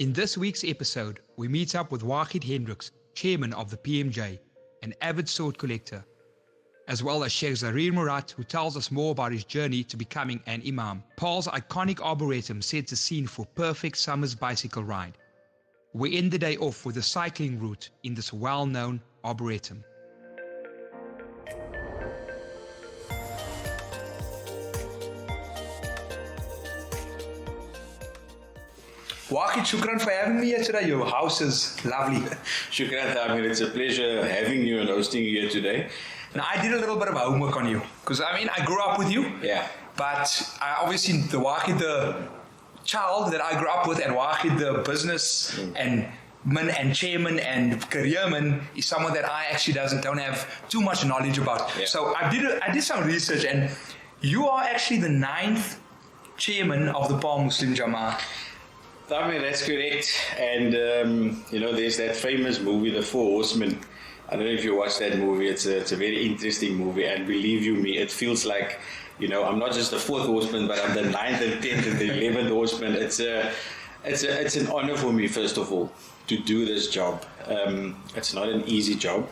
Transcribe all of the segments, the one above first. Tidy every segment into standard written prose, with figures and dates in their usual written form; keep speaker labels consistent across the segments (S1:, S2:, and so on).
S1: In this week's episode, we meet up with Wahid Hendricks, chairman of the PMJ, an avid sword collector, as well as Sheikh Zarir Murat, who tells us more about his journey to becoming an imam. Paul's iconic arboretum sets the scene for perfect summer's bicycle ride. We end the day off with a cycling route in this well-known arboretum. Wahid, shukran for having me here today. Your house is lovely.
S2: Shukran, Tamir. It's a pleasure having you and hosting you here today.
S1: Now, I did a little bit of homework on you because I grew up with you.
S2: Yeah.
S1: But I obviously, the Wahid, the child that I grew up with, and Wahid, the business and chairman and careerman, is someone that I actually don't have too much knowledge about.
S2: Yeah.
S1: So I did some research, and you are actually the 9th chairman of the Palm Muslim Jama'ah.
S2: Tamir, that's correct. And, there's that famous movie, The Four Horsemen. I don't know if you watched that movie. It's a very interesting movie. And believe you me, it feels like, I'm not just the 4th horseman, but I'm the 9th and 10th and the 11th horseman. It's an honor for me, first of all, to do this job. It's not an easy job.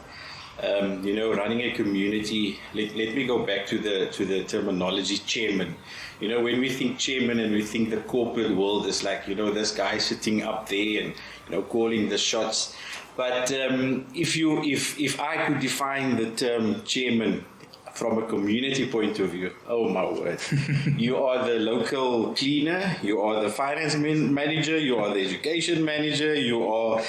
S2: Running a community, let me go back to the terminology chairman. When we think chairman and we think the corporate world is like, this guy sitting up there and, calling the shots. But if I could define the term chairman from a community point of view, oh my word, you are the local cleaner, you are the finance manager, you are the education manager, you're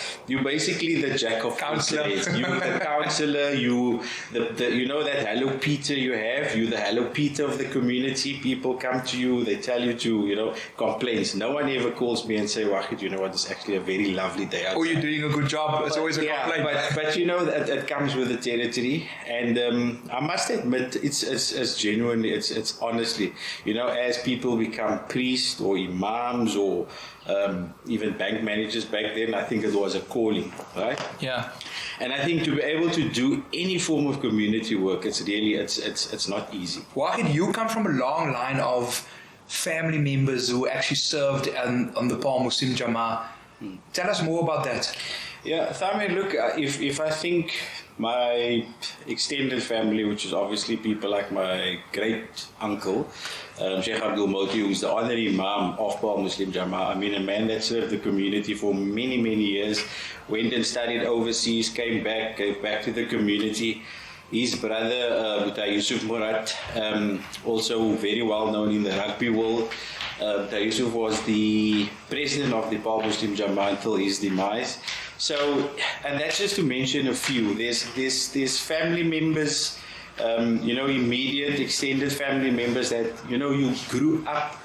S2: basically the jack of
S1: counselor.
S2: You're the counselor, that Hello Peter you have, you're the Hello Peter of the community. People come to you, they tell you to, complaints. No one ever calls me and say, Wahid, you know what, it's actually a very lovely day outside.
S1: Oh, you're doing a good job. It's always a complaint.
S2: But it comes with the territory. And I must admit, it's genuinely, it's honestly, as people become priests or imams or even bank managers back then, I think it was a calling, right?
S1: Yeah.
S2: And I think to be able to do any form of community work, it's not easy.
S1: Wahid, you come from a long line of family members who actually served on the Palm Muslim Jama'ah. Tell us more about that.
S2: Yeah, Thami, look, if I think my extended family, which is obviously people like my great uncle, Sheikh Abdul Moti, who's the honorary Imam of Palm Muslim Jama'ah. I mean, a man that served the community for many, many years, went and studied overseas, came back, gave back to the community. His brother, Buta Yusuf Murat, also very well known in the rugby world. Buta Yusuf was the president of the Palm Muslim Jama'ah until his demise. So, and that's just to mention a few. There's family members, immediate, extended family members that, you grew up,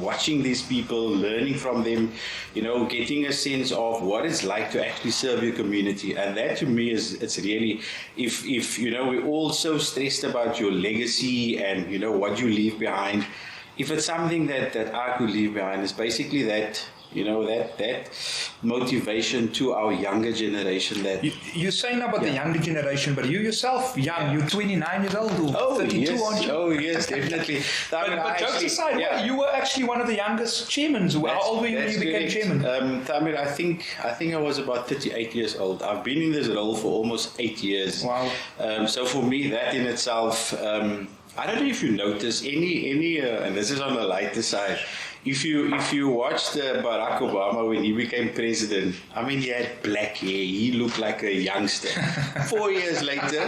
S2: watching these people, learning from them, getting a sense of what it's like to actually serve your community. And that to me it's really, if we're all so stressed about your legacy and, what you leave behind, if it's something that I could leave behind, it's basically that, that motivation to our younger generation. That
S1: you're saying about the younger generation, but you yourself, young, you're 29 years old or 32,
S2: yes.
S1: aren't you?
S2: Oh, yes, definitely.
S1: but jokes aside, you were actually one of the youngest chairmen. How old were you when you became chairman?
S2: Tamir, I think I was about 38 years old. I've been in this role for almost 8 years.
S1: Wow.
S2: So for me, that in itself, I don't know if you notice any, and this is on the lighter side. If you watched Barack Obama when he became president, I mean, he had black hair. He looked like a youngster. 4 years later,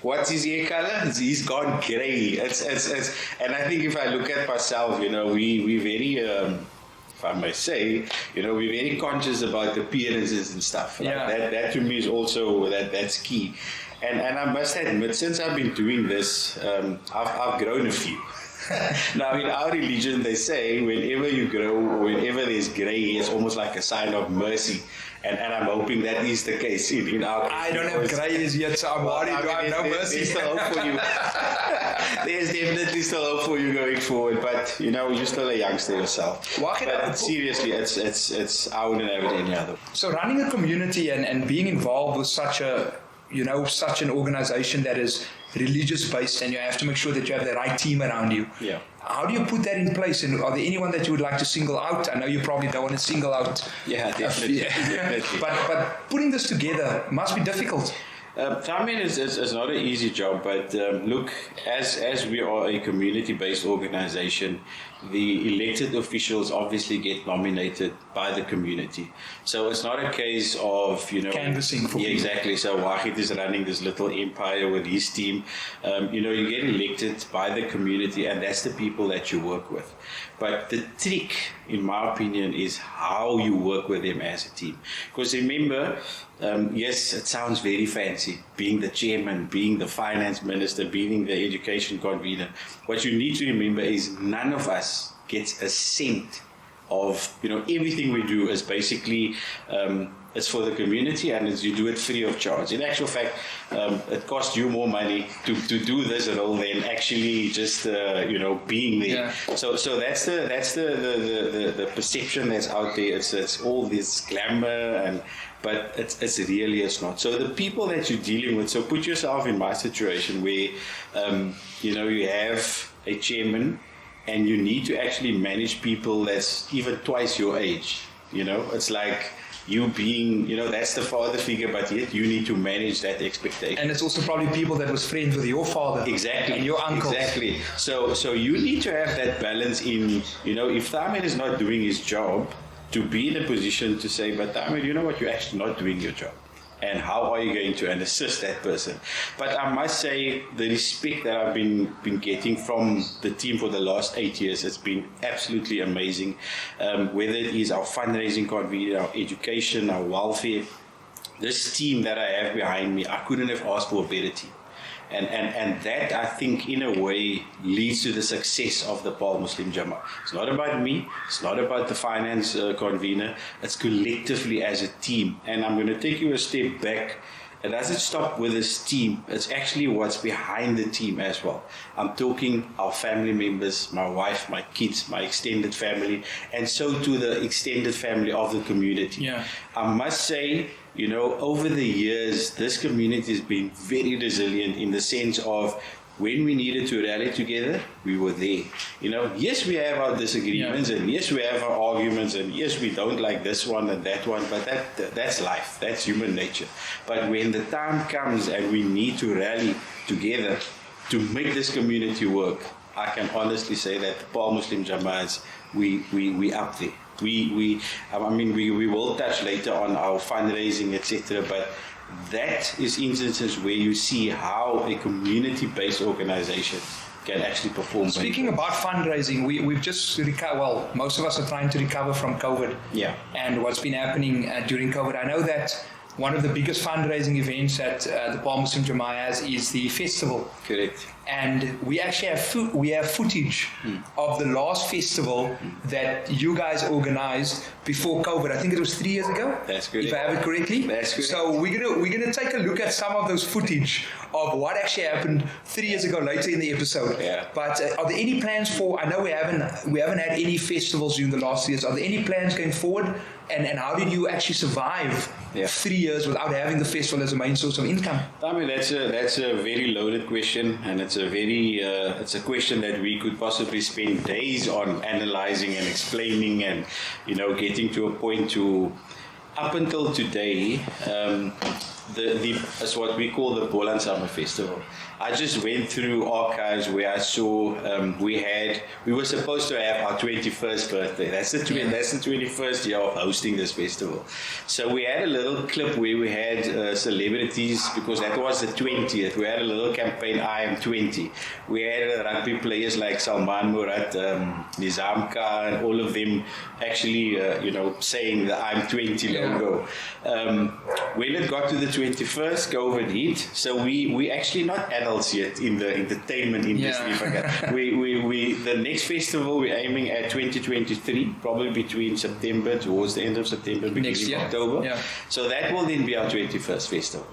S2: what's his hair color? He's gone grey. And I think if I look at myself, we very. If I may say, we're very conscious about appearances and stuff. Right?
S1: Yeah.
S2: That to me is also that's key. And I must admit, since I've been doing this, I've grown a few. Now, in our religion, they say whenever you grow or whenever there's grey, it's almost like a sign of mercy. And I'm hoping that is the case in our case.
S1: I don't have grey hairs yet, so I'm worried. I have no mercy.
S2: There's still hope for you. There's definitely still hope for you going forward. But, you're still a youngster yourself. But seriously, I wouldn't have it any other.
S1: So running a community and being involved with such an organization that is religious based, and you have to make sure that you have the right team around you.
S2: Yeah.
S3: How do you put that in place? And are there anyone that you would like to single out? I know you probably don't want to single out.
S2: Yeah, definitely. Definitely.
S3: But putting this together must be difficult.
S2: Timing is not an easy job, but look, as we are a community-based organization, the elected officials obviously get nominated by the community. So it's not a case of,
S3: canvassing for people.
S2: Exactly. So Wahid is running this little empire with his team. You get elected by the community, and that's the people that you work with. But the trick, in my opinion, is how you work with them as a team. Because remember, yes, it sounds very fancy, being the chairman, being the finance minister, being the education convener. What you need to remember is none of us gets a cent of, everything we do is basically, it's for the community, and you do it free of charge. In actual fact, it costs you more money to do this role than actually just, being there.
S3: Yeah.
S2: So that's the perception that's out there. It's all this glamour but it's not. So the people that you're dealing with, so put yourself in my situation where, you have a chairman and you need to actually manage people that's even twice your age. It's like you being, that's the father figure, but yet you need to manage that expectation.
S3: And it's also probably people that was friends with your father.
S2: Exactly.
S3: And your uncle.
S2: Exactly. So you need to have that balance in, if Thamen is not doing his job, to be in a position to say, but Thamen, you know what, you're actually not doing your job. And how are you going to assist that person? But I must say, the respect that I've been getting from the team for the last 8 years has been absolutely amazing. Whether it is our fundraising convener, our education, our welfare, this team that I have behind me, I couldn't have asked for a better team. And that, I think, in a way, leads to the success of the Paul Muslim Jamaat. It's not about me. It's not about the finance convener. It's collectively as a team. And I'm going to take you a step back. It doesn't stop with this team. It's actually what's behind the team as well. I'm talking our family members, my wife, my kids, my extended family, and so to the extended family of the community.
S3: Yeah.
S2: I must say, over the years, this community has been very resilient in the sense of when we needed to rally together, we were there. Yes, we have our disagreements, and yes, we have our arguments, and yes, we don't like this one and that one, but that's life. That's human nature. But when the time comes and we need to rally together to make this community work, I can honestly say that the Paul Muslim Jamaats, we up there. We will touch later on our fundraising, etc. But that is instances where you see how a community-based organization can actually perform.
S3: Speaking about fundraising, we've just recovered. Most of us are trying to recover from COVID.
S2: Yeah.
S3: And what's been happening during COVID. I know that one of the biggest fundraising events that the Paul Muslim Jamaat has is the festival.
S2: Correct.
S3: And we actually have footage of the last festival that you guys organized before COVID. I think it was 3 years ago.
S2: That's correct.
S3: If I have it correctly.
S2: That's correct.
S3: So we're gonna take a look at some of those footage of what actually happened 3 years ago later in the episode.
S2: Yeah.
S3: But are there any plans for? I know we haven't had any festivals during the last years. Are there any plans going forward? And how did you actually survive 3 years without having the festival as a main source of income?
S2: I mean, that's a very loaded question, and it's a question that we could possibly spend days on analyzing and explaining, and getting to a point to up until today. It's what we call the Boland Summer Festival. I just went through archives where I saw we were supposed to have our 21st birthday. That's the 21st year of hosting this festival. So we had a little clip where we had celebrities, because that was the 20th. We had a little campaign, I am 20. We had rugby players like Salman Murat, Nizam Khan, and all of them actually saying the I'm 20 logo. When it got to the 21st, COVID hit. So we actually not adults yet in the entertainment industry.
S3: Yeah.
S2: We the next festival we're aiming at 2023, probably between September, towards the end of September, beginning of October.
S3: Yeah.
S2: So that will then be our 21st festival.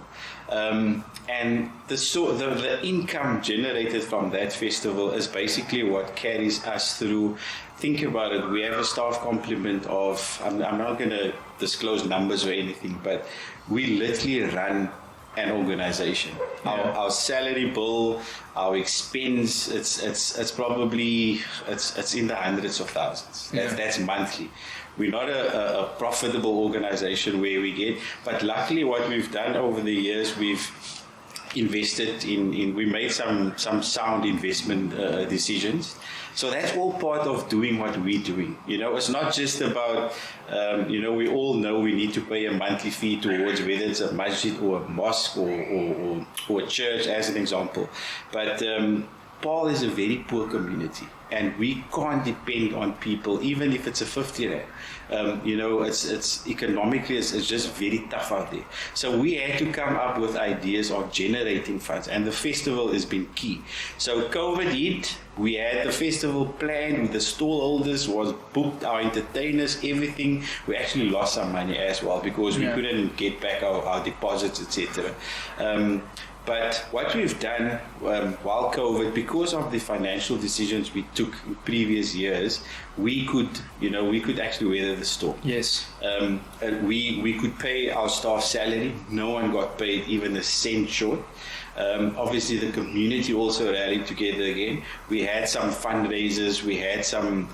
S2: And the income generated from that festival is basically what carries us through. Think about it. We have a staff complement of, I'm not going to disclose numbers or anything, but we literally run an organization. Our salary bill, our expense, it's probably it's in the hundreds of thousands. That's monthly. We're not a profitable organization where we get, but luckily what we've done over the years, we've invested we made some sound investment decisions. So that's all part of doing what we're doing. It's not just about, we all know we need to pay a monthly fee towards whether it's a masjid or a mosque or a church, as an example. But Paul is a very poor community, and we can't depend on people, even if it's a 50 rand. It's economically, it's just very tough out there. So we had to come up with ideas of generating funds, and the festival has been key. So COVID hit, we had the festival planned with the stall holders, was booked, our entertainers, everything. We actually lost some money as well because we couldn't get back our deposits, etc. But what we've done while COVID, because of the financial decisions we took in previous years, we could actually weather the storm.
S3: Yes.
S2: We could pay our staff salary. No one got paid even a cent short. Obviously, the community also rallied together again. We had some fundraisers. We had some,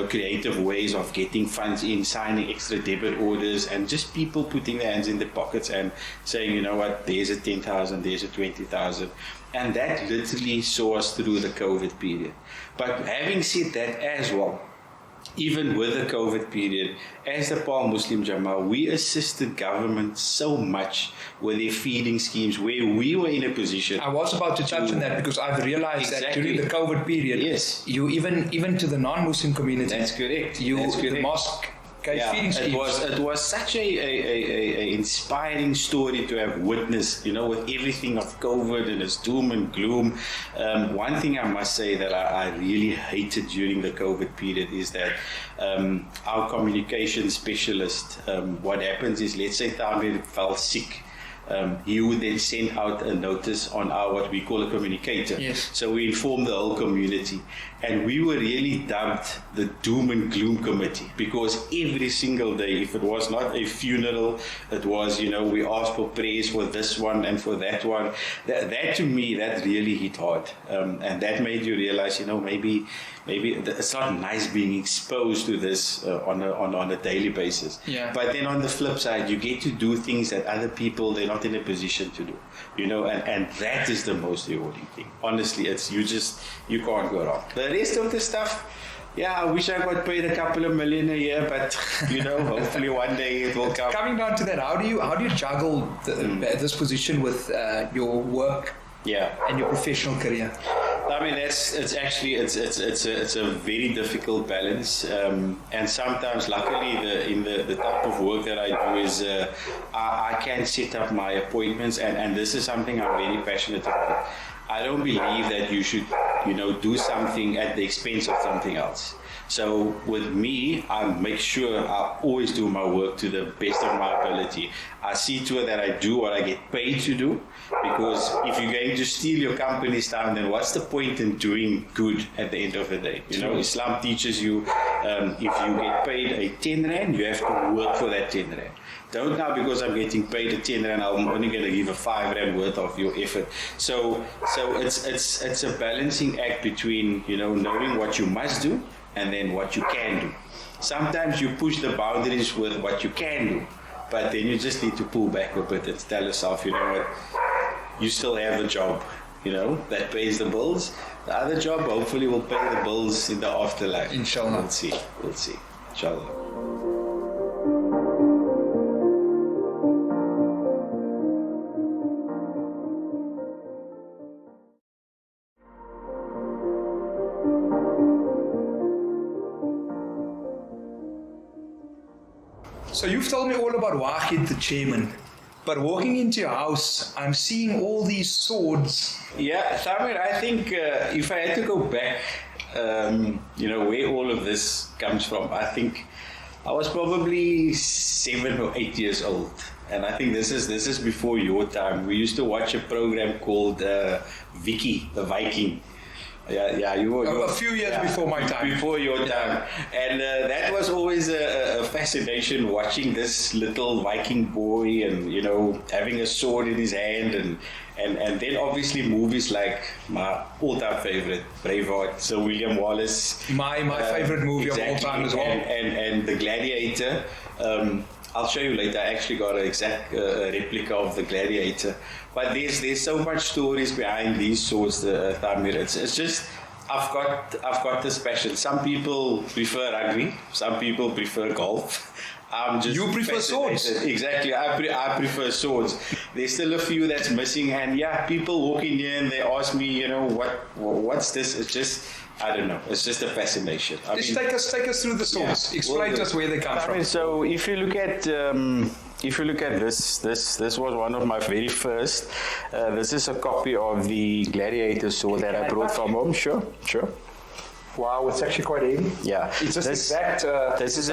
S2: creative ways of getting funds in, signing extra debit orders, and just people putting their hands in their pockets and saying, you know what, there's a 10,000, there's a 20,000. And that literally saw us through the COVID period. But having said that as well, even with the COVID period, as the Paul Muslim Jamaa, we assisted government so much with their feeding schemes where we were in a position.
S3: I was about to touch on that because I've realized that during the COVID period, you even to the non-Muslim community.
S2: That's correct.
S3: The mosque feeding schemes.
S2: It was such a inspiring story to have witnessed, with everything of COVID and its doom and gloom. One thing I must say that I really hated during the COVID period is that our communication specialist, what happens is, let's say Tamir fell sick. He would then send out a notice on our, what we call a communicator.
S3: Yes.
S2: So we informed the whole community. And we were really dubbed the doom and gloom committee, because every single day, if it was not a funeral, it was, we asked for prayers for this one and for that one. That to me, that really hit hard. And that made you realize, maybe it's not nice being exposed to this on a daily basis.
S3: Yeah.
S2: But then on the flip side, you get to do things that other people, they're not in a position to do, and that is the most rewarding thing. Honestly, you can't go wrong. The rest of the stuff, I wish I got paid a couple of million a year, but hopefully one day it will come.
S3: Coming down to that, how do you juggle this position with your work and your professional career?
S2: I mean, it's a very difficult balance, and sometimes, luckily, in the type of work that I do is I can set up my appointments, and this is something I'm very passionate about. I don't believe that you should, do something at the expense of something else. So with me, I make sure I always do my work to the best of my ability. I see to it that I do what I get paid to do, because if you're going to steal your company's time, then what's the point in doing good at the end of the day? Islam teaches you if you get paid a 10 rand, you have to work for that 10 rand. Don't now, because I'm getting paid a 10 rand, I'm only going to give a 5 rand worth of your effort. So it's a balancing act between knowing what you must do and then what you can do. Sometimes you push the boundaries with what you can do, but then you just need to pull back a bit and tell yourself, what, you still have a job, that pays the bills. The other job hopefully will pay the bills in the afterlife.
S3: Inshallah.
S2: We'll see. Inshallah.
S3: So you've told me all about Wahid, the chairman, but walking into your house, I'm seeing all these swords.
S2: Yeah, Thamir, I think if I had to go back, where all of this comes from, I think I was probably 7 or 8 years old. And I think this is before your time. We used to watch a program called Vicky, the Viking, Yeah, you were
S3: A few years before my time.
S2: Before your time. And that was always a fascination, watching this little Viking boy and, you know, having a sword in his hand. And then obviously movies like my all-time favorite, Braveheart, Sir William Wallace.
S3: My favorite movie of all time as well.
S2: And The Gladiator. I'll show you later. I actually got an exact replica of the Gladiator. But there's so much stories behind these swords, Tamir. It's just I've got this passion. Some people prefer rugby. Some people prefer golf. I'm just
S3: you prefer
S2: fascinated.
S3: swords?
S2: Exactly. I prefer swords. There's still a few that's missing, and yeah, people walk in here and they ask me, you know, what's this? It's just, I don't know. It's just a fascination.
S3: Just take us through the swords.
S2: Yeah.
S3: Explain to us where they come from.
S2: So if you look at this was one of my very first. This is a copy of the Gladiator sword that I brought from home. Sure.
S3: Wow, it's actually quite heavy.
S2: Yeah,
S3: it's just exact.
S2: This is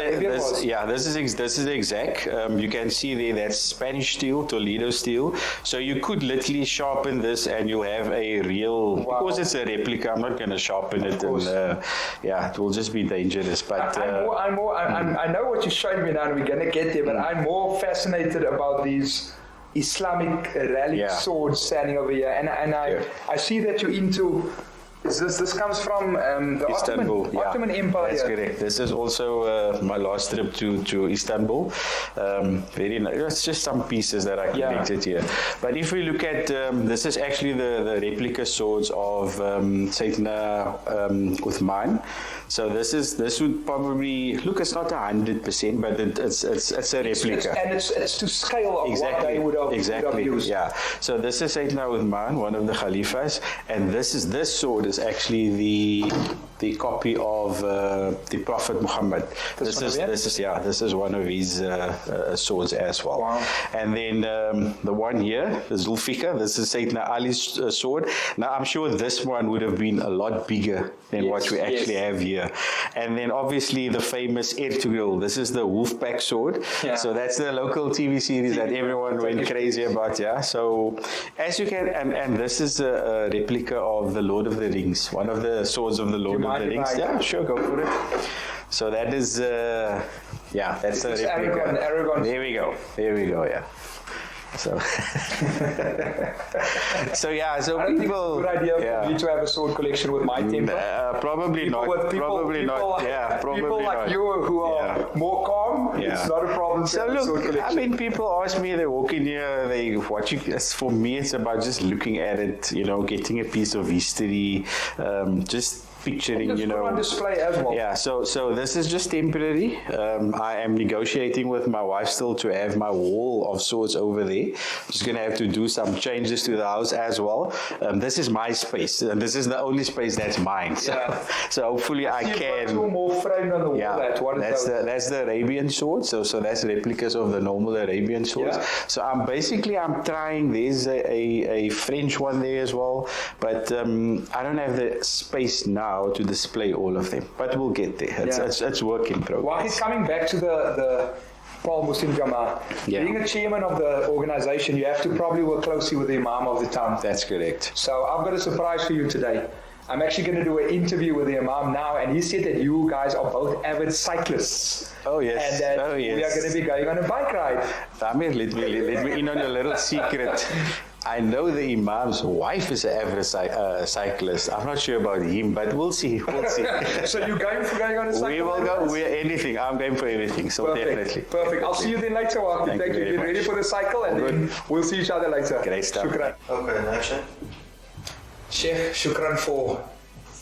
S2: exact. You can see there that's Spanish steel, Toledo steel. So you could literally sharpen this, and you'll have a real. Wow. Because it's a replica, I'm not going to sharpen it, and it will just be dangerous. But
S3: I know what you're showing me now, and we're going to get there. But I'm more fascinated about these Islamic relic swords standing over here, and I see that you're into. This comes from the
S2: Istanbul,
S3: Ottoman Empire.
S2: That's correct. This is also my last trip to Istanbul. Very nice. It's just some pieces that I collected here. But if we look at, this is actually the replica swords of Sayyidina Uthman. So this would probably look. It's not 100%, but it's a replica.
S3: It's to scale of what they would have used.
S2: Yeah. So this is Sayyidina Uthman, one of the Khalifas, and this sword is actually the copy of the Prophet Muhammad. This is one of his swords as well.
S3: Wow.
S2: And then the one here, the Zulfikar, this is Sayyidina Ali's sword. Now I'm sure this one would have been a lot bigger than what we actually have here. And then obviously the famous Ertugrul, this is the Wolfpack sword. Yeah. So that's the local TV series that everyone went crazy about. Yeah. So as you can, and this is a replica of the Lord of the Rings, one of the swords of the Lord of the Rings. Yeah, sure, go for it. So that is, that's a replica.
S3: Aragon.
S2: There we go, yeah. So, so
S3: I don't think it's a good idea for me to have a sword collection with my temper.
S2: Probably not. Probably not.
S3: People like you who are more calm, it's not a problem.
S2: So look, I mean, people ask me, they walk in here, they watching. For me, it's about just looking at it, you know, getting a piece of history, just picturing,
S3: you know, on display as well.
S2: Yeah, so this is just temporary. I am negotiating with my wife still to have my wall of swords over there. Just gonna have to do some changes to the house as well. This is my space, and this is the only space that's mine. So hopefully I can.
S3: Two more framed on the wall.
S2: Yeah, that's the Arabian sword. So that's replicas of the normal Arabian swords. Yeah. So I'm trying. There's a French one there as well, but I don't have the space now to display all of them, but we'll get there. It's work in progress.
S3: While he's coming back to the Paul Muslim Jama, being a chairman of the organization, you have to probably work closely with the Imam of the town.
S2: That's correct.
S3: So I've got a surprise for you today. I'm actually going to do an interview with the Imam now, and he said that you guys are both avid cyclists.
S2: Oh yes.
S3: And that we are going to be going on a bike ride.
S2: Tamir, let me in on a little secret. I know the Imam's wife is an avid cyclist. I'm not sure about him, but we'll see.
S3: So you're going on a cycle?
S2: We will go. We're anything. I'm going for anything. So definitely.
S3: Perfect. I'll see you then later. Thank you. Get ready for the cycle, and then we'll see each other later.
S2: Great stuff.
S3: Shukran.
S4: Okay, action.
S3: Sheikh, shukran for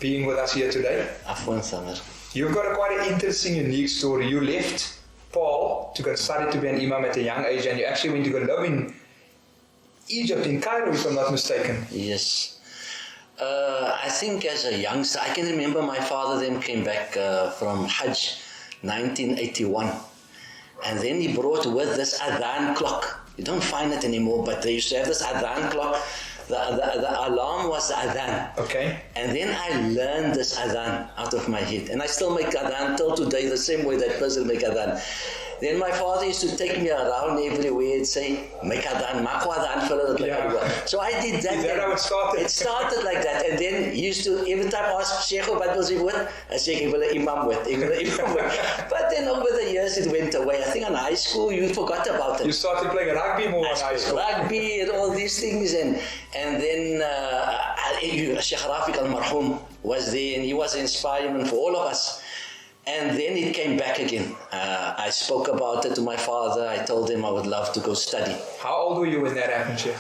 S3: being with us here today.
S4: Afwan Samir.
S3: You've got quite an interesting, unique story. You left Paul to go study to be an imam at a young age, and you actually went to go live in Egypt, in Cairo, if I'm not mistaken.
S4: Yes. I think as a youngster, I can remember my father then came back from Hajj, 1981. And then he brought with this adhan clock. You don't find it anymore, but they used to have this adhan clock. The alarm was the adhan.
S3: Okay.
S4: And then I learned this adhan out of my head. And I still make adhan till today the same way that person make adhan. Then my father used to take me around everywhere and say, make adhan, maak adhan vir hulle dat
S3: Yeah.
S4: So I did that.
S3: Is that how it started?
S4: It started like that. And then he used to every time ask, Sheikh, wat wil jy word? I say, ek wil 'n imam word. Ek wil 'n imam word. But then over the years it went away. I think in high school you forgot about it.
S3: You started playing rugby more in high school.
S4: Rugby and all these things, and then Sheikh Rafiq al-Marhum was there, and he was an inspiration for all of us. And then it came back again. I spoke about it to my father. I told him I would love to go study.
S3: How old were you when that happened, Sheikh?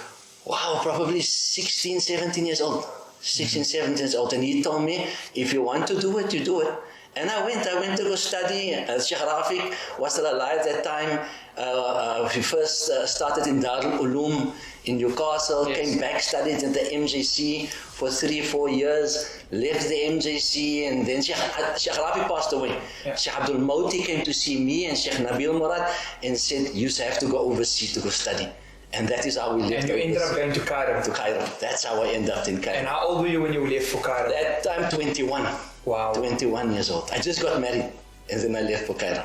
S4: Wow, probably 16, 17 years old. 16, 17 years old. And he told me, if you want to do it, you do it. And I went to go study. Sheikh Rafiq was still alive at that time. He first started in Darul Uloom in Newcastle,
S3: Yes.
S4: came back, studied at the MJC for 3-4 years, left the MJC, and then Sheikh Rafiq passed away.
S3: Yeah.
S4: Sheikh Abdul Moti came to see me and Sheikh Nabil Murad and said, you have to go overseas to go study. And that is how we left.
S3: And you ended up going to Cairo.
S4: to Cairo. That's how I ended up in Cairo.
S3: And how old were you when you left for Cairo?
S4: At that time, 21.
S3: Wow.
S4: 21 years old. I just got married and then I left for Cairo.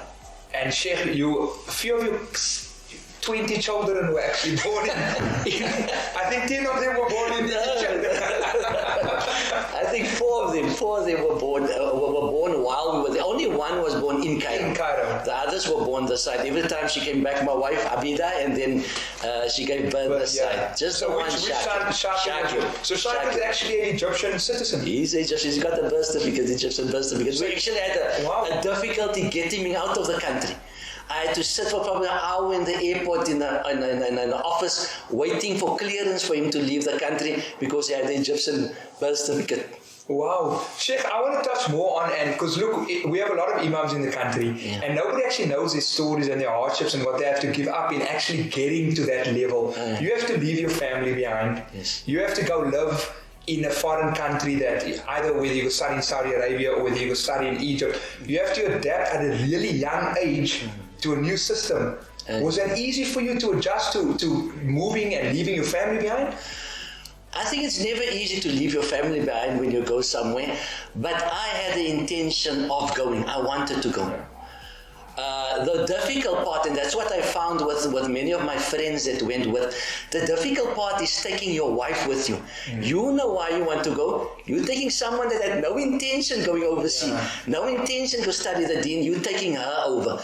S3: And Sheikh, a few of your 20 children were actually born in I think 10 of them were born in
S4: I think four of them were born while we were there. Only one was born in Cairo.
S3: In Cairo.
S4: The others were born this side. Every time she came back, my wife Abida, and then she gave birth this side. Just
S3: so
S4: the one
S3: which son,
S4: Shakir.
S3: So Shakir is actually an Egyptian citizen.
S4: He's got the birth certificate, Egyptian birth certificate. We actually had a difficulty getting him out of the country. I had to sit for probably an hour in the airport in the office waiting for clearance for him to leave the country because he had the Egyptian birth certificate.
S3: Wow. Sheikh, I want to touch more on, and because look, we have a lot of imams in the country, and nobody actually knows their stories and their hardships and what they have to give up in actually getting to that level. You have to leave your family behind.
S4: Yes.
S3: You have to go live in a foreign country that either whether you go study in Saudi Arabia or whether you go study in Egypt, you have to adapt at a really young age to a new system. Was that easy for you to adjust to moving and leaving your family behind?
S4: I think it's never easy to leave your family behind when you go somewhere, but I had the intention of going. I wanted to go. The difficult part, and that's what I found with many of my friends that went with, the difficult part is taking your wife with you. You know why you want to go. You're taking someone that had no intention going overseas, no intention to study the deen. You're taking her over.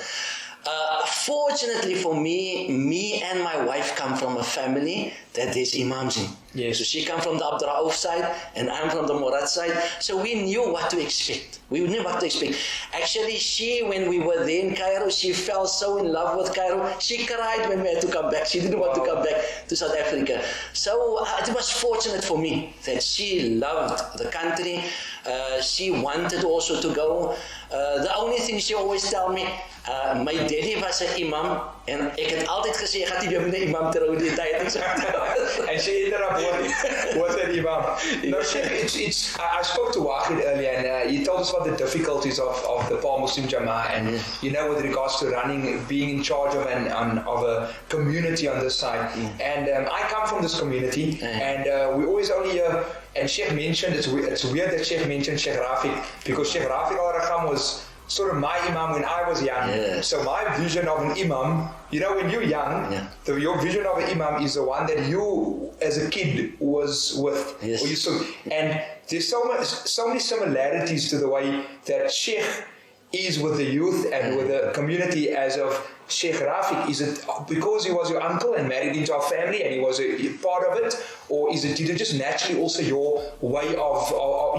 S4: Fortunately for me and my wife come from a family that there's imams in.
S3: Yes.
S4: So she come from the Abd Rauf side and I'm from the Murad side. So we knew what to expect. We knew what to expect. Actually, when we were there in Cairo, she fell so in love with Cairo. She cried when we had to come back. She didn't want to come back to South Africa. So it was fortunate for me that she loved the country. She wanted also to go. The only thing she always tell me, my daddy was an imam en ek het altyd gesê ek gaan nie weer met 'n imam trou die tyd nie.
S3: And she ended up with an imam. No, Sheikh, I spoke to Wahid earlier, and he told us about the difficulties of the Palm Muslim Jama'ah, and with regards to being in charge of a community on this side. And I come from this community, and we always only hear. And Sheikh mentioned, it's weird that Sheikh mentioned Sheikh Rafiq, because Sheikh Rafiq al-Rakham was sort of my imam when I was young.
S4: Yeah.
S3: So my vision of an imam, when you're young, your vision of an imam is the one that you as a kid was with.
S4: Yes.
S3: Or you saw, and there's so many similarities to the way that Sheikh is with the youth and with the community as of Sheikh Rafiq. Is it because he was your uncle and married into our family and he was a part of it, or is it just naturally also your way of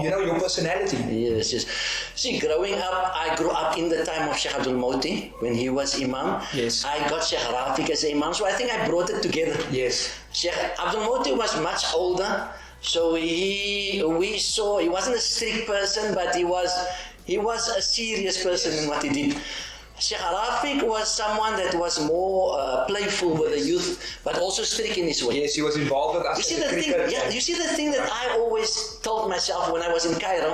S3: your personality?
S4: Yes. See, growing up, I grew up in the time of Sheikh Abdul Moti when he was imam.
S3: Yes.
S4: I got Sheikh Rafiq as imam, so I think I brought it together.
S3: Yes.
S4: Sheikh Abdul Moti was much older, so he wasn't a strict person, but he was a serious person in what he did. Sheikh Rafiq was someone that was more playful with the youth, but also strict in his way.
S3: Yes, he was involved with us.
S4: You see the thing that I always told myself when I was in Cairo,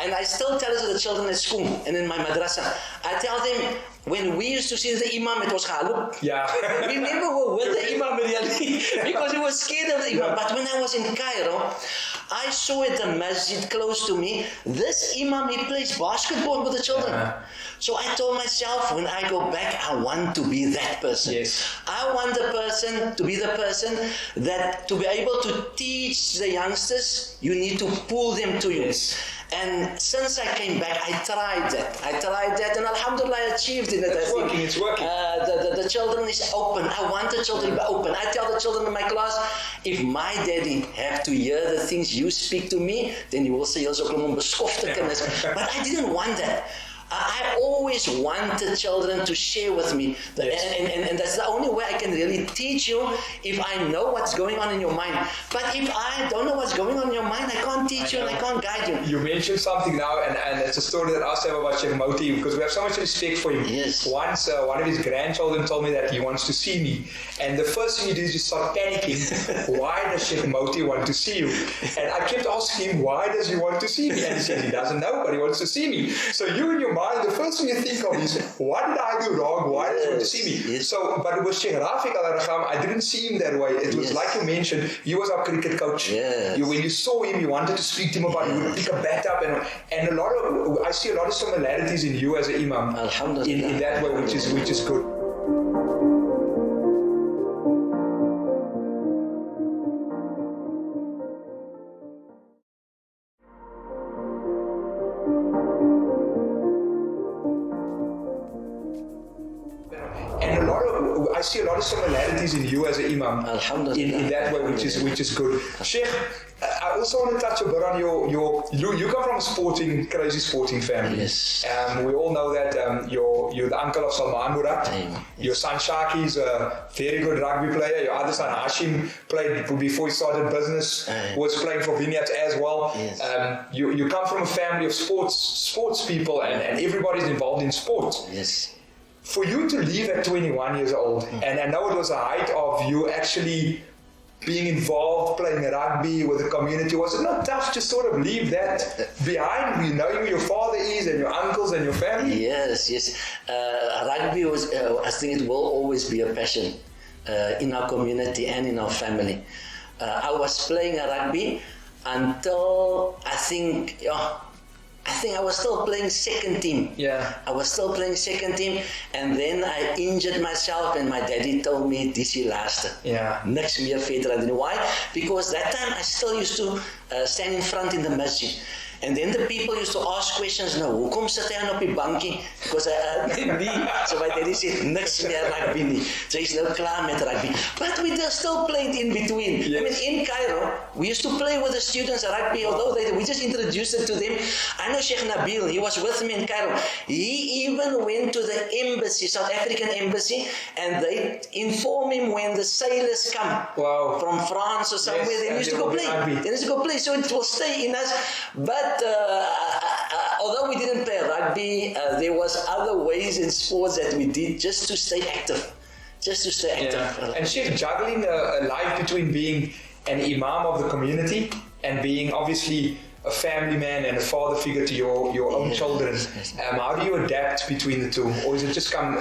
S4: and I still tell it to the children at school and in my madrasa. I tell them, when we used to see the imam, it was haluk.
S3: Yeah.
S4: We never were with the imam really because we were scared of the imam. But when I was in Cairo, I saw at the masjid close to me, this imam, he plays basketball with the children. So I told myself, when I go back, I want to be that person.
S3: Yes.
S4: I want the person to be the person that to be able to teach the youngsters, you need to pull them to you.
S3: Yes.
S4: And since I came back, I tried that, and alhamdulillah, I achieved it.
S3: It's working.
S4: The children is open. I want the children to be open. I tell the children in my class, if my daddy have to hear the things you speak to me, then he will say, but I didn't want that. I always wanted children to share with me. And that's the only way I can really teach you, if I know what's going on in your mind. But if I don't know what's going on in your mind, I can't teach you and I can't guide you.
S3: You mentioned something now, and it's a story that I also have about Sheikh Moti, because we have so much respect for him.
S4: Yes.
S3: Once, one of his grandchildren told me that he wants to see me. And the first thing you do is you start panicking. Why does Sheikh Moti want to see you? And I kept asking him, why does he want to see me? And he said he doesn't know, but he wants to see me. So you in your mind, the first thing you think of is, what did I do wrong? Why does he want to see me?
S4: Yes.
S3: So, but with Sheikh Rafiq Al-Arham, I didn't see him that way. It was like you mentioned, he was our cricket coach.
S4: Yes.
S3: When you saw him, you wanted to speak to him about it. You would pick a bat up, and I see a lot of similarities in you as an imam.
S4: Alhamdulillah.
S3: In that way, which is good. I see a lot of similarities in you as an imam.
S4: Alhamdulillah.
S3: In that way, which is good. Sheikh, I also want to touch a bit on you come from a crazy sporting family.
S4: Yes.
S3: We all know that you're the uncle of Salman Murad.
S4: Yes.
S3: Your son Shaki is a very good rugby player. Your other son Hashim played before he started business. Was playing for Vinyards as well.
S4: Yes.
S3: You come from a family of sports people, and everybody's involved in sports.
S4: Yes.
S3: For you to leave at 21 years old, and I know it was a height of you actually being involved, playing rugby with the community, was it not tough to sort of leave that behind, you knowing who your father is and your uncles and your family?
S4: Yes. Rugby was, I think it will always be a passion in our community and in our family. I was playing rugby until I think I was still playing second team.
S3: Yeah.
S4: I was still playing second team, and then I injured myself, and my daddy told me, this is last.
S3: Yeah.
S4: Next year, verder. Why? Because that time I still used to stand in front in the masjid. And then the people used to ask questions, nou, hoekom sit hy op die bankie? Because so my daddy said, niks meer rugby nie. So he's now klaar met rugby. But we still played in between. Yes. I mean, in Cairo, we used to play with the students rugby, although we just introduced it to them. I know Sheikh Nabil, he was with me in Cairo. He even went to the embassy, South African embassy, and they inform him when the sailors come from France or somewhere, they used to go play. They used to go play, so it will stay in us. But although we didn't play rugby, there was other ways in sports that we did just to stay active.
S3: Yeah. And Sheikh, juggling a life between being an imam of the community and being obviously a family man and a father figure to your own children. How do you adapt between the two? Or does it just come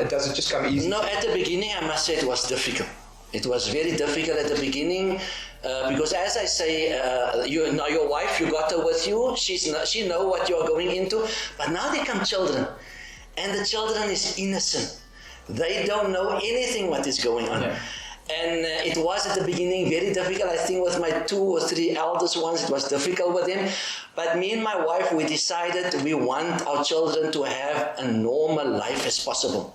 S3: easy?
S4: No, at the beginning I must say it was difficult. It was very difficult at the beginning. Because as I say, your wife, you got her with you, she know what you are going into, but now they come children, and the children is innocent. They don't know anything what is going on. Yeah. And it was at the beginning very difficult. I think with my 2 or 3 eldest ones, it was difficult with them. But me and my wife, we decided we want our children to have a normal life as possible.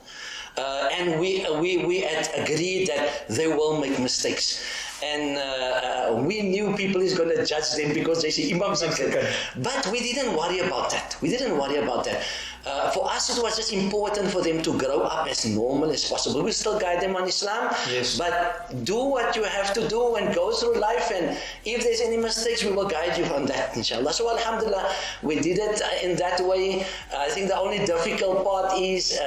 S4: And we had agreed that they will make mistakes. And we knew people is going to judge them because they say imams are good. But we didn't worry about that. For us, it was just important for them to grow up as normal as possible. We still guide them on Islam, but do what you have to do and go through life. And if there's any mistakes, we will guide you on that, inshallah. So, alhamdulillah, we did it in that way. I think the only difficult part is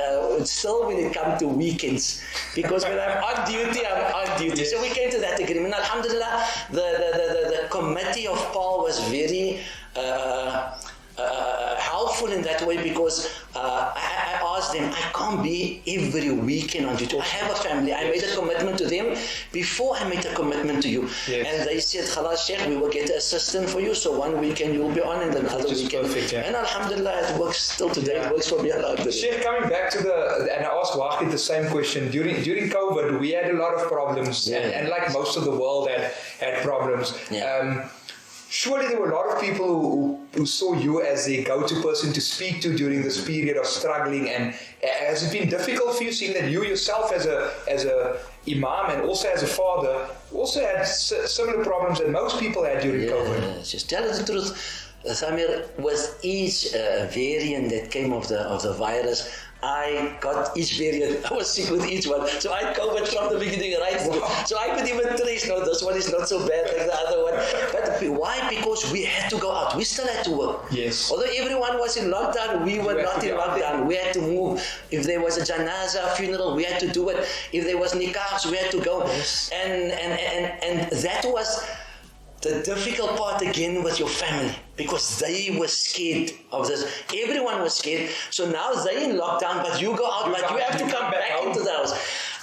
S4: still when it comes to weekends, because when I'm on duty, I'm on duty. So we came to that agreement. Alhamdulillah, the committee of Paul was very helpful in that way, because I asked asked them, I can't be every weekend on duty. I have a family. I made a commitment to them before I made a commitment to you.
S3: Yes.
S4: And they said, Khalas Sheikh, we will get an assistant for you, so one weekend you will be on and then another weekend.
S3: Perfect, yeah.
S4: And alhamdulillah, it works still today.
S3: Yeah.
S4: It works for me. Alhamdulillah.
S3: Sheikh, coming back to and I asked Wahid the same question. During COVID, we had a lot of problems, and like most of the world had problems.
S4: Yeah.
S3: Surely there were a lot of people who saw you as the go-to person to speak to during this period of struggling. And has it been difficult for you, seeing that you yourself as a imam and also as a father also had similar problems that most people had during COVID?
S4: Just tell the truth, Samir, with each variant that came of the virus, I got each variant. I was sick with each one. So I COVID from the beginning right through. So I could even trace, no, this one is not so bad like the other one. But why? Because we had to go out. We still had to work.
S3: Yes.
S4: Although everyone was in lockdown, we were not in lockdown. We had to move. If there was a janaza funeral, we had to do it. If there was nikahs, we had to go.
S3: Yes.
S4: And that was the difficult part again with your family, because they were scared of this. Everyone was scared. So now they're in lockdown, but you go out, but you have to come back into the house.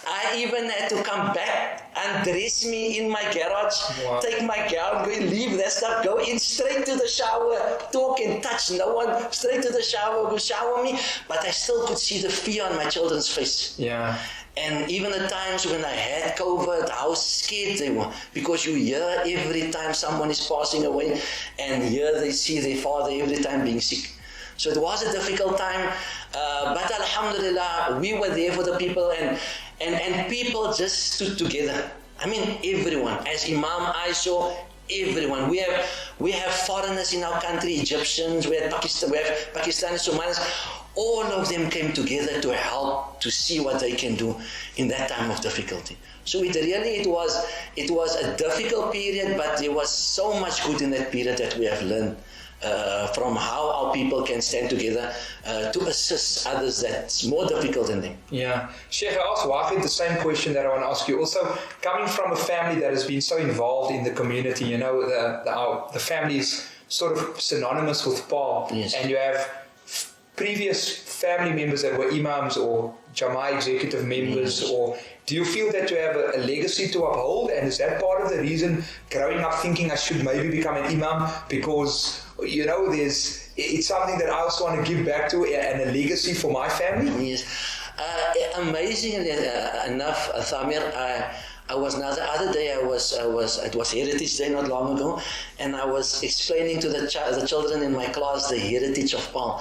S4: I even had to come back, undress me in my garage, take my gown, go and leave that stuff, go in straight to the shower, talk and touch no one, straight to the shower, go shower me. But I still could see the fear on my children's face.
S3: Yeah.
S4: And even the times when I had COVID, how scared they were, because you hear every time someone is passing away, and here they see their father every time being sick. So it was a difficult time, but alhamdulillah, we were there for the people, and people just stood together. I mean, everyone. As Imam, I saw everyone. We have foreigners in our country, Egyptians, we have Pakistani, Somalis. All of them came together to help, to see what they can do in that time of difficulty. So it was a difficult period, but there was so much good in that period that we have learned from how our people can stand together to assist others that's more difficult than them.
S3: Yeah. Sheikh, I asked Wahid the same question that I want to ask you. Also, coming from a family that has been so involved in the community, you know, the family is sort of synonymous with Pa.
S4: Yes.
S3: And you have previous family members that were imams or Jama'ah executive members, or do you feel that you have a legacy to uphold, and is that part of the reason growing up thinking I should maybe become an imam, because you know it's something that I also want to give back to and a legacy for my family?
S4: Yes. Amazingly enough, Thamir, I was now the other day. It was Heritage Day not long ago, and I was explaining to the children in my class the heritage of Pa.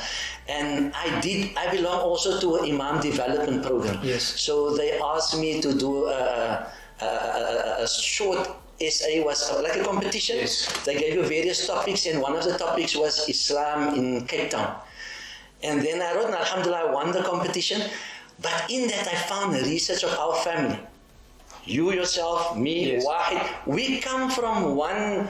S4: And I belong also to an Imam development program.
S3: Yes.
S4: So they asked me to do a short essay, was like a competition.
S3: Yes.
S4: They gave you various topics, and one of the topics was Islam in Cape Town. And then I wrote, and alhamdulillah, I won the competition. But in that I found the research of our family. You yourself, me,
S3: yes.
S4: Wahid, we come from one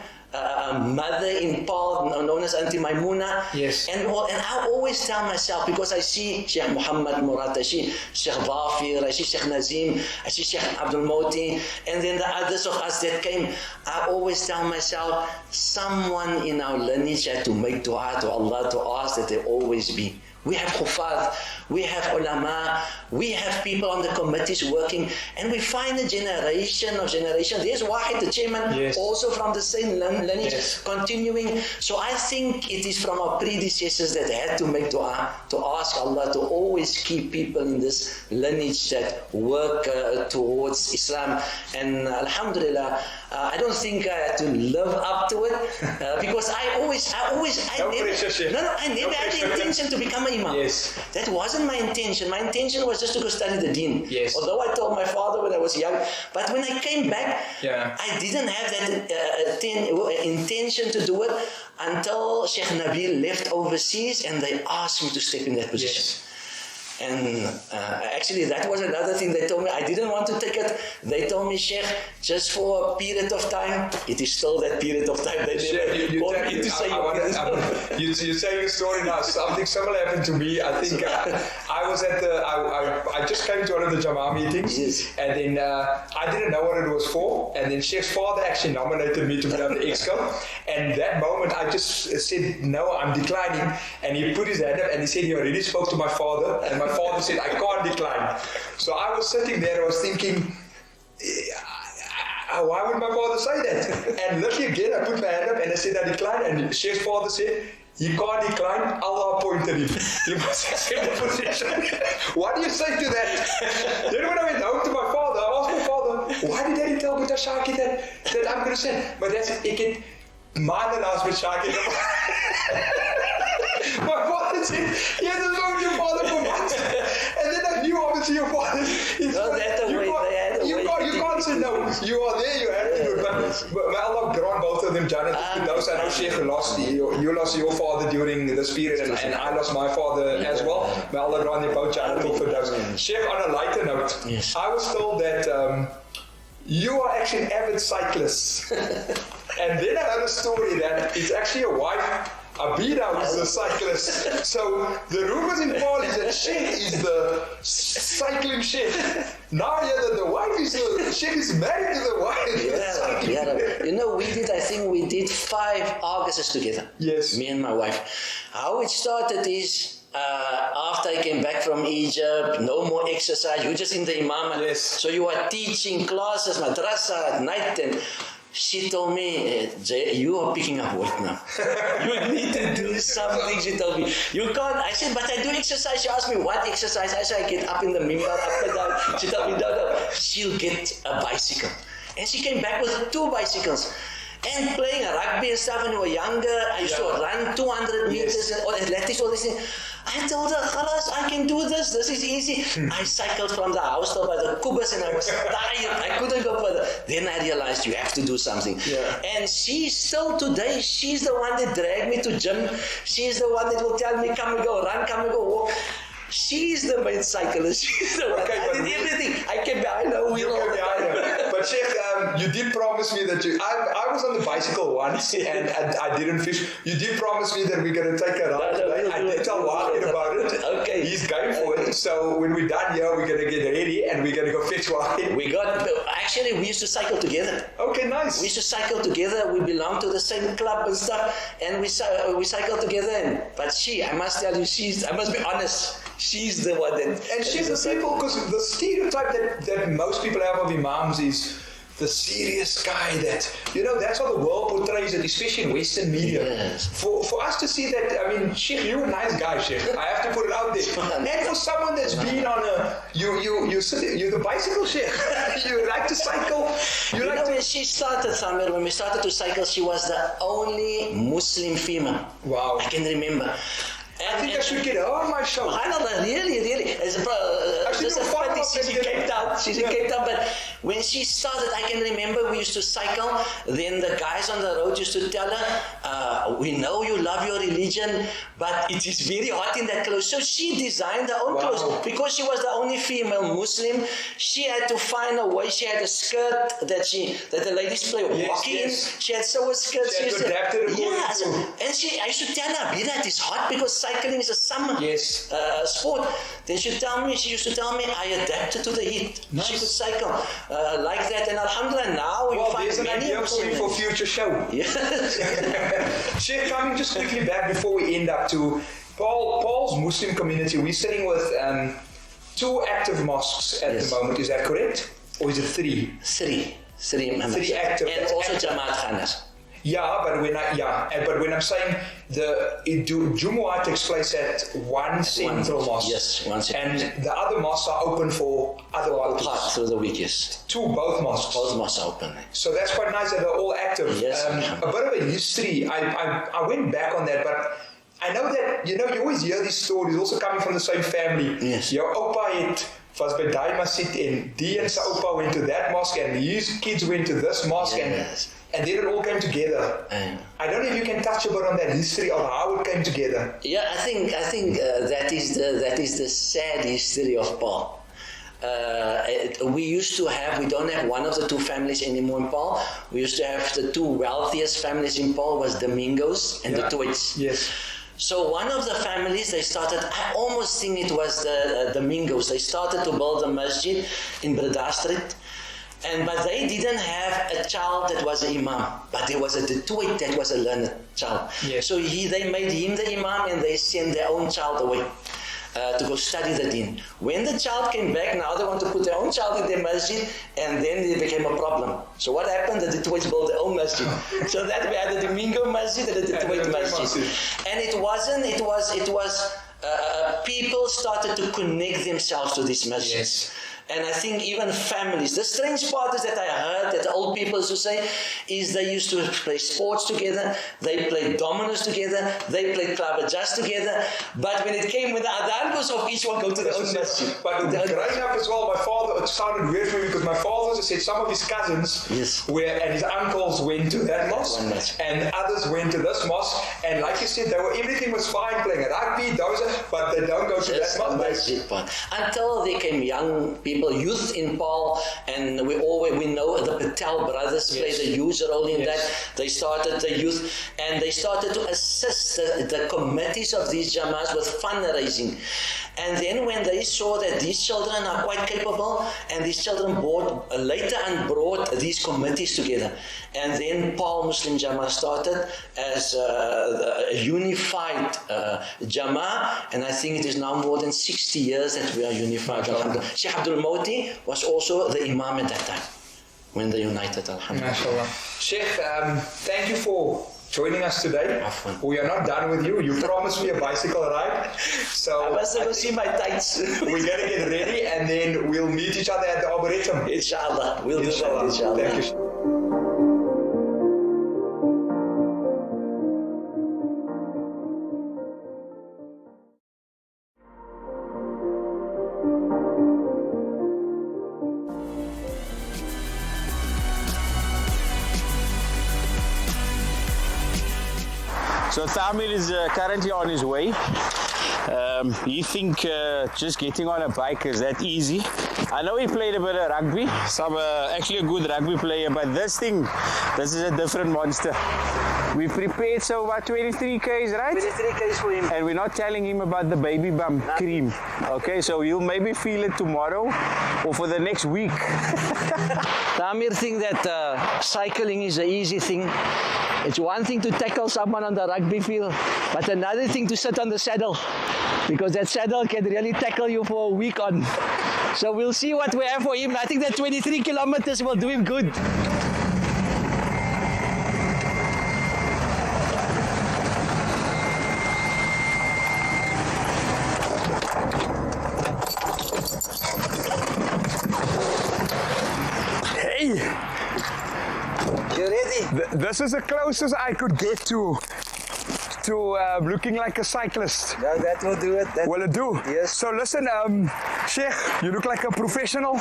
S4: mother in Pa, known as Auntie Maimuna.
S3: Yes.
S4: And I always tell myself, because I see Sheikh Muhammad Murad, I see Sheikh Dhafir, I see Sheikh Nazim, I see Sheikh Abdul Moti, and then the others of us that came, I always tell myself, someone in our lineage had to make dua to Allah to ask that there always be. We have Hufaz, we have ulama, we have people on the committees working, and we find a generation. There's Wahid, the chairman,
S3: yes.
S4: also from the same lineage,
S3: yes.
S4: continuing. So I think it is from our predecessors that had to make dua, to ask Allah to always keep people in this lineage that work towards Islam. And alhamdulillah, I don't think I had to live up to it, because I never had the intention to become an imam.
S3: Yes.
S4: That wasn't my intention. My intention was just to go study the deen.
S3: Yes.
S4: Although I told my father when I was young, but when I came back, I didn't have that intention to do it until Sheikh Nabil left overseas and they asked me to step in that position.
S3: Yes.
S4: And actually that was another thing they told me. I didn't want to take it. They told me, Sheikh, just for a period of time. It is still that period of time. They never want me to say
S3: you're saying a story now. Something similar happened to me. I think I was at I just came to one of the Jama'ah meetings,
S4: yes.
S3: And then I didn't know what it was for, and then Sheikh's father actually nominated me to be on the EXCO, and that moment I just said, no, I'm declining, and he put his hand up and he said he already spoke to my father, and my my father said, I can't decline. So I was sitting there, I was thinking, why would my father say that? And literally again, I put my hand up and I said, I decline. And Sheikh's father said, he can't decline, Allah appointed him. He must accept the position. What do you say to that? Then when I went home to my father, I asked my father, why did Daddy tell Buddha Shaki that I'm going to send? Maar dat is, ik heb maanden naast met Shaki. My father said, you have to know your father for months. And then I knew obviously your father is you can't say no. You are there, you have to do it. But may Allah grant both of them Jannah. Those I know Sheikh lost you lost your father during this period and I lost my father as well. May Allah grant them both Jannah for those. Sheikh, on a lighter note, I was told that you are actually an avid cyclist. And then I heard a story that it's actually a wife, Abida, who's the cyclist. So the rumors in Paul is that Sheikh is the cycling Sheikh. Now the wife is Sheikh is married to the wife.
S4: Yeah. You know, I think we did 5 Augusts together.
S3: Yes.
S4: Me and my wife. How it started is, after I came back from Egypt, no more exercise, you're just in the imam.
S3: Yes.
S4: So you are teaching classes, madrasa at night, and she told me, Jay, you are picking up weight now. You need to do something, she told me. You can't. I said, but I do exercise. She asked me, what exercise? I said, I get up in the mimbar, up and down. She told me, no. She'll get a bicycle. And she came back with 2 bicycles. And playing rugby and stuff when we were younger, I used to run 200 meters and all athletics, all these things. I told her, Khalas, I can do this is easy. I cycled from the house to by the Kubas and I was tired, I couldn't go further. Then I realized you have to do something. Yeah. And she's still today, she's the one that dragged me to gym. She's the one that will tell me, come and go run, come and go walk. She's the main cyclist. She's the one. I did everything. I came behind her wheel all the time.
S3: But Sheikh, you did promise me that I was on the bicycle once and I didn't fish. You did promise me that we're going to take a ride today. I did tell Wahid about it.
S4: Okay.
S3: He's going for it. So when we're done here, we're going to get ready and we're going to go fetch Wahid.
S4: Actually, we used to cycle together.
S3: Okay, nice.
S4: We used to cycle together. We belong to the same club and stuff. And we cycle together. But I must tell you, I must be honest. She's the one that...
S3: And she's the people, because the stereotype that most people have of imams is the serious guy that, that's how the world portrays it, especially in Western media.
S4: Yes.
S3: For us to see that, I mean, Sheikh, you're a nice guy, Sheikh. I have to put it out there. And for someone that's been on you're the bicycle Sheikh. You like to cycle.
S4: When she started somewhere, when we started to cycle, she was the only Muslim female.
S3: Wow.
S4: I can remember.
S3: I think I should get her on my show.
S4: Really. She's in Cape Town. She's in Cape Town. But when she started, I can remember we used to cycle. Then the guys on the road used to tell her, we know you love your religion, but it is very hot in that clothes. So she designed her own clothes. Because she was the only female Muslim, she had to find a way. She had a skirt that the ladies play hockey in. She had sew a skirt.
S3: She had to adapt it according to.
S4: And I used to tell her, Bida, it is hot because cycling is a summer sport. Then she used to tell me, I adapted to the heat. Nice. She could cycle like that, and alhamdulillah, now you find
S3: there's an idea for you for future show.
S4: Yes.
S3: Sheikh, coming just quickly back before we end up to Paul's Muslim community. We're sitting with 2 active mosques at the moment. Is that correct? Or is it 3?
S4: 3
S3: active.
S4: And also Jamaat Khanas.
S3: Yeah, but when I'm saying Jumu'ah takes place at one central mosque.
S4: Yes, one central.
S3: And the other mosques are open for other
S4: part through the week, yes.
S3: Both mosques.
S4: Both mosques are open.
S3: So that's quite nice that they're all active.
S4: Yes.
S3: A bit of a history. I went back on that, but I know that, you always hear these stories also coming from the same family.
S4: Yes.
S3: Your opa was by die masjid en die and sy opa went to that mosque and his kids went to this mosque and then it all came together. I don't know if you can touch a bit on that history of how it came together.
S4: Yeah, I think that is the sad history of Paul. We don't have one of the 2 families anymore in Paul. We used to have the 2 wealthiest families in Paul was Domingos and the Toits.
S3: Yes.
S4: So one of the families, they started, I almost think it was the Domingos, they started to build a masjid in Breda Street. But they didn't have a child that was an imam, but there was a Detroit that was a learned child.
S3: Yes.
S4: So they made him the imam and they sent their own child away. to go study the deen. When the child came back, now they want to put their own child in their masjid, and then it became a problem. So what happened? The Ditways built their own masjid. So that we had the Domingo masjid and the Ditway masjid. And it was people started to connect themselves to these masjids.
S3: Yes.
S4: And I think even families, the strange part is that I heard that the old people used to say is they used to play sports together, they played dominoes together, they played clavajas together, but when it came with the adhan goes off, each one go to their own masjid.
S3: But growing up as well, my father, it sounded weird for me because my father also said some of his cousins and his uncles went to that mosque and others went to this mosque, and like you said, everything was fine, playing rugby, but they don't go to that mosque.
S4: Until they came young people, youth in Paul, and we know the Patel brothers played a huge role in that. They started the youth, and they started to assist the committees of these Jamaas with fundraising. And then when they saw that these children are quite capable, and these children later brought these committees together. And then Paul Muslim Jamaah started as a unified Jamaah, and I think it is now more than 60 years that we are unified. Sheikh Abdul Moti was also the Imam at that time when they united. Alhamdulillah.
S3: Sheikh, thank you for joining us today. We are not done with you. You promised me a bicycle ride. So
S4: I must go see my tights.
S3: We're going to get ready and then we'll meet each other at the Arboretum.
S4: Inshallah. We'll do that. Inshallah.
S3: Thank you.
S5: So Thamir is currently on his way. You think just getting on a bike is that easy? I know he played a bit of rugby. So actually a good rugby player, but this is a different monster. We prepared so about 23 Ks, right?
S4: 23 Ks for him.
S5: And we're not telling him about the baby bump cream. Okay, so you'll maybe feel it tomorrow or for the next week.
S4: Tamir thinks that cycling is an easy thing. It's one thing to tackle someone on the rugby field, but another thing to sit on the saddle, because that saddle can really tackle you for a week on. So we'll see what we have for him. I think that 23 kilometers will do him good. You ready?
S3: This is the closest I could get to looking like a cyclist.
S4: No, that will do it.
S3: Will it do?
S4: Yes.
S3: So listen, Sheikh, you look like a professional.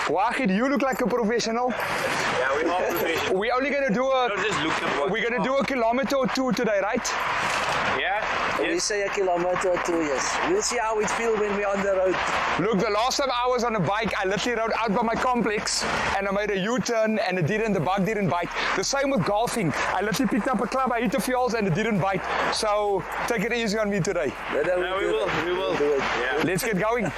S3: Wahid, you look like a professional.
S5: Yeah, we are professional.
S3: We're only going to do we're going to do a kilometer or two today, right?
S5: Yeah?
S4: We say a kilometer or two, yes. We'll see how it feels when we're on the road.
S3: Look, the last time I was on a bike, I literally rode out by my complex and I made a U-turn and the bike didn't bite. The same with golfing. I literally picked up a club, I hit the fields and it didn't bite. So take it easy on me today.
S4: No,
S5: we will
S4: do it.
S5: Yeah.
S3: Let's get going.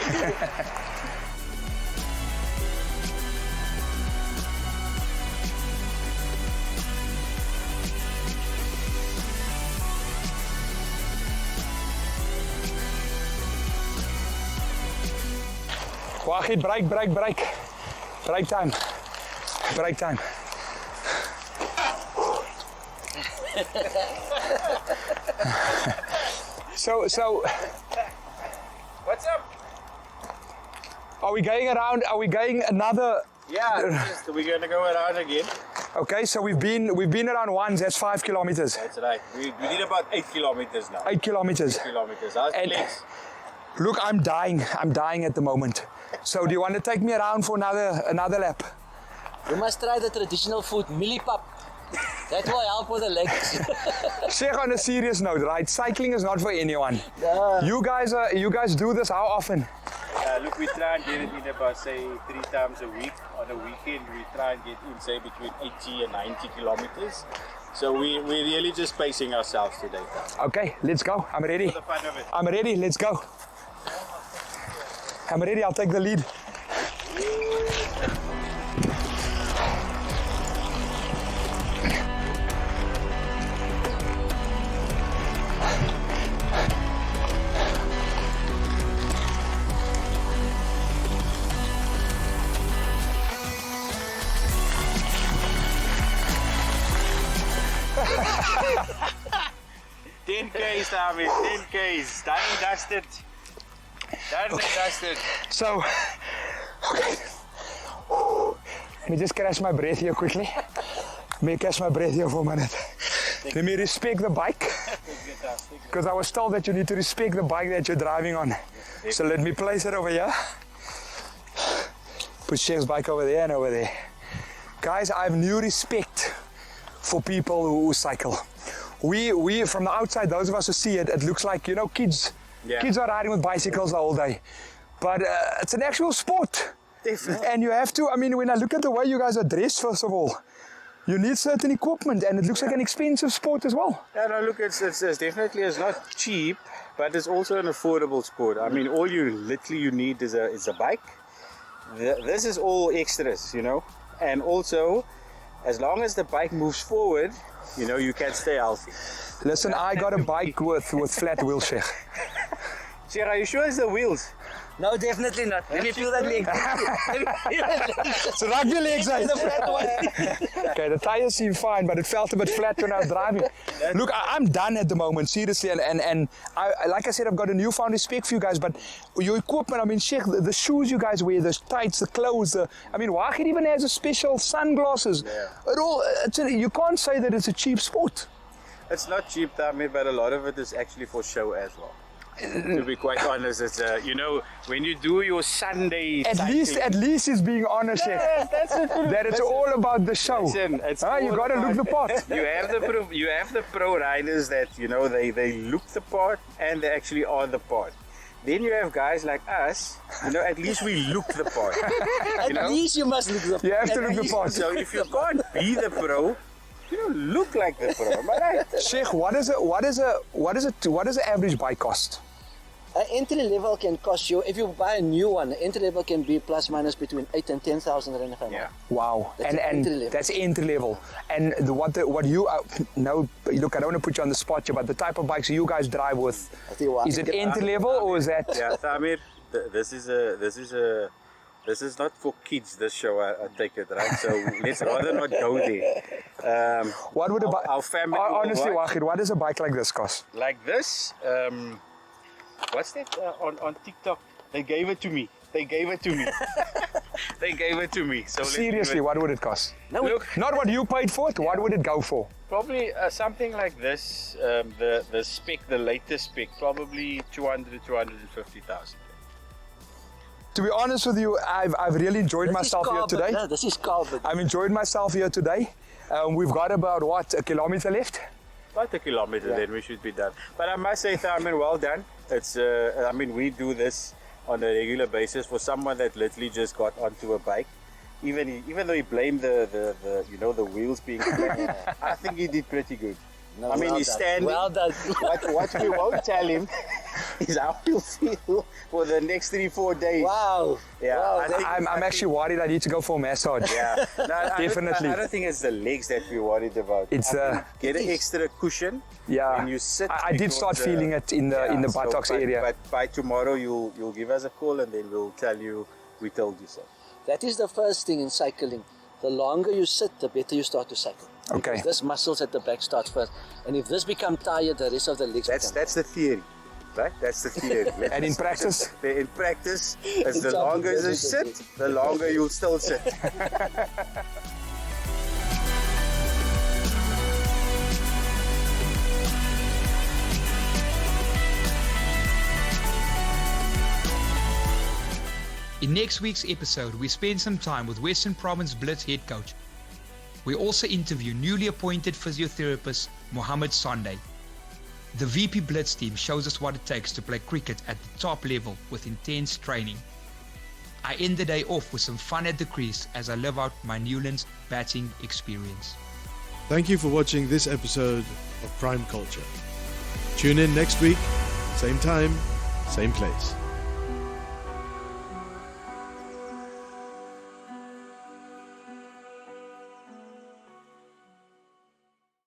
S3: Wahid, break. Break time. Break time. So.
S5: What's up?
S3: Are we going around? Are we going another?
S5: Yeah, we're going to go around again.
S3: Okay, so we've been around once. That's 5 kilometers.
S5: That's right. We did about 8 kilometers now.
S3: 8 kilometers.
S5: 8 kilometers. How's the legs?
S3: Look, I'm dying. I'm dying at the moment. So do you want to take me around for another lap?
S4: You must try the traditional food, millipap. That will help with the legs.
S3: Sheikh, on a serious note, right? Cycling is not for anyone.
S4: No.
S3: You guys do this how often?
S5: Look, we try and get it in about, say, 3 times a week. On a weekend, we try and get in, say, between 80 and 90 kilometers. So we're really just pacing ourselves today.
S3: Okay, let's go. I'm ready.
S5: For the fun of it.
S3: I'm ready. Let's go. I'm ready. I'll take the lead.
S5: 10Ks, Tommy. 10Ks. Done and dusted. Done and dusted.
S3: So, okay. Let me just catch my breath here quickly. Let me catch my breath here for a minute. Let me respect the bike. Because I was told that you need to respect the bike that you're driving on. So let me place it over here. Put Chef's bike over there and over there. Guys, I have new respect for people who cycle. We from the outside, those of us who see it, it looks like, you know, kids.
S5: Yeah.
S3: Kids are riding with bicycles the whole day. But it's an actual sport.
S5: Definitely.
S3: And you have to, I mean, when I look at the way you guys are dressed, first of all, you need certain equipment, and it looks like an expensive sport as well.
S5: Yeah, no, look, it's definitely, it's not cheap, but it's also an affordable sport. I mean, all you need is a bike. This is all extras, you know, and also, as long as the bike moves forward, you know, you can stay healthy.
S3: Listen, I got a bike with flat wheels, Sheikh.
S5: Sheikh, are you sure it's the wheels?
S6: No, definitely not. Let me feel that leg.
S3: So rugby legs, eh? Okay, the tires seem fine, but it felt a bit flat when I was driving. Look, I'm done at the moment, seriously, and I, like I said, I've got a newfound respect for you guys, but your equipment, I mean, Sheikh, the shoes you guys wear, the tights, the clothes, I mean, Wahid even has a special sunglasses.
S5: Yeah.
S3: It all, you can't say that it's a cheap sport.
S5: It's not cheap, Tommy, but a lot of it is actually for show as well. To be quite honest, it's you know, when you do your Sunday
S3: At least it's being honest, Sheikh.
S5: that's it.
S3: That it's all about the show.
S5: Listen, it's all
S3: You got to
S5: about-
S3: look the part.
S5: You have the pro riders that, you know, they look the part and they actually are the part. Then you have guys like us, you know, at least we look the part.
S6: At least you must look the part.
S3: You have to look the part.
S5: So if you can't be the pro, you don't look like the pro. Am I right?
S3: Sheikh, what does the average bike cost?
S6: An entry level can cost you, if you buy a new one, the entry level can be plus minus between 8 and 10,000 rand if I'm
S5: Yeah.
S6: wrong.
S3: Wow,
S6: That's
S3: and
S6: entry level.
S3: that's entry level. And what you no, look, I don't want to put you on the spot here, but the type of bikes you guys drive with,
S6: I tell you what,
S3: is it entry level or is that?
S5: Yeah, Samir, this is not for kids. This show, I take it, right? So let's rather not go there.
S3: What would a bike?
S5: Our family.
S3: Honestly,
S5: what?
S3: Wahid, what does a bike like this cost?
S5: Like this, what's that on TikTok? They gave it to me. They gave it to me. They gave it to me. So let's
S3: Seriously,
S5: give it-
S3: what would it cost?
S6: No,
S5: Look,
S3: Not what you paid for it. What would it go for?
S5: probably something like this. The spec, the latest spec, probably 200 to 250,000.
S3: To be honest with you, I've really enjoyed
S6: this
S3: myself
S6: is
S3: here
S6: carbon.
S3: today.
S6: No, this is carbon.
S3: I've enjoyed myself here today. We've got about what, a kilometer left?
S5: About a kilometer, then we should be done. But I must say, Tharman, well done. It's, I mean, we do this on a regular basis for someone that literally just got onto a bike. Even though he blamed the you know, the wheels being flat, I think he did pretty good.
S6: No,
S5: I mean,
S6: well
S5: he's
S6: done.
S5: standing.
S6: Well done.
S5: What we won't tell him is how he'll feel for the next 3-4 days.
S6: Wow.
S5: Yeah,
S6: Wow,
S5: I think-
S3: I'm actually worried I need to go for a massage.
S5: Yeah, no,
S3: Definitely.
S5: I don't think it's the legs that we're worried about.
S3: It's,
S5: I think get an extra cushion.
S3: Yeah,
S5: when you sit.
S3: I did start
S5: because,
S3: feeling it in the
S5: so
S3: buttocks
S5: but-
S3: area.
S5: But by tomorrow you'll give us a call and then we'll tell you we told you so.
S6: That is the first thing in cycling. The longer you sit, the better you start to cycle.
S3: Okay.
S6: Because this muscles at the back starts first. And if this become tired, the rest of the legs become
S5: That's the theory, right? That's the theory.
S3: And in practice?
S5: In practice, as the
S6: Exactly,
S5: longer you
S6: that's what
S5: sit, the longer you'll still sit.
S1: In next week's episode, we spend some time with Western Province Blitz head coach. We also interview newly appointed physiotherapist Mohammed Sunday. The VP Blitz team shows us what it takes to play cricket at the top level with intense training. I end the day off with some fun at the crease as I live out my Newlands batting experience.
S7: Thank you for watching this episode of Prime Culture. Tune in next week, same time, same place.